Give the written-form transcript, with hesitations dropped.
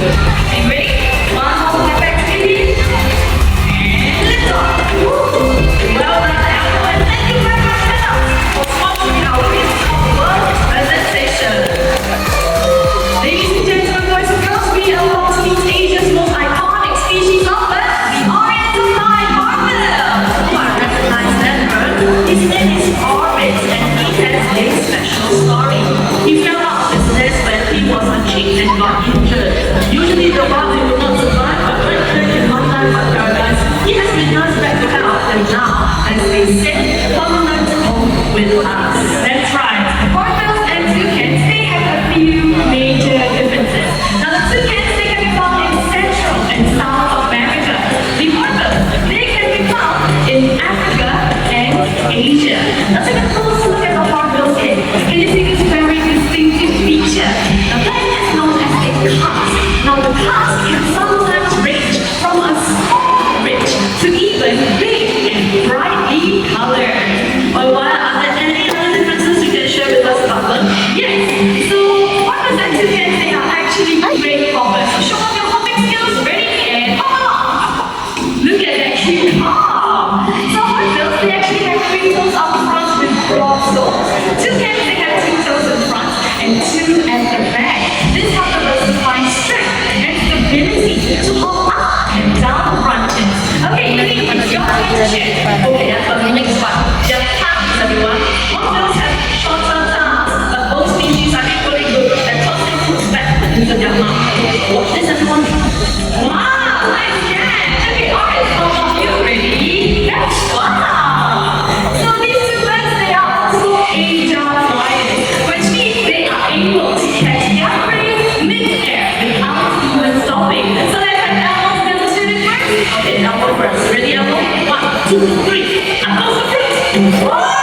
You ready? One more step back, baby. And lift off. Well done, Apple, and thank you very much, Hannah, for sponsoring our Wings of World presentation. Ladies and gentlemen, boys and girls, we are amongst East Asia's most iconic species of bird, the Oriental-eyed hornbill. You might recognize that bird. His name is Orbit, and he has a special story. He fell out of his nest when he was a chick and got injured. Usually the body would not survive, but when cleared in one time by paradise, he has been nursed back to health, and now, as they say, permanent home with us. That's right. Hornbills and toucans, they have a few major differences. Now the toucans, they can be found in Central and South America. The hornbills, they can be found in Africa and Asia. Now take a close look at the hornbill's head. Can you see this very distinctive feature? Now that is known as a cast. Now the cast can sometimes range from a small ridge to even big and brightly colored. Or what are there any other differences you can share with us about them? Yes. So hornbills and toucans, they are actually great hoppers. So show off your hopping skills. Ready and hop along. Look at that cute hop. So hornbills, they actually have 3 toes up front with broad soles. Toucans, they have 2 toes in front and 2 at the back. This helps us to find strength and stability to hop up and down branches. Okay, Lily, it's your turn to share. Okay, that's for the next one. Just tongues, everyone. Hornbills have shorter tongues, but both species are equally good at tossing food back into their mouth. Watch this, everyone. Wow, nice catch. Okay, alright, so are you ready? Wow. So these two birds, they are also agile gliders, which means they are able to catch their prey mid-air without even stopping. So let's have Elmo's demonstrate it first. Okay, Elmo first. Ready, Elmo? 1, 2, 3. Elmo's first. Whoa!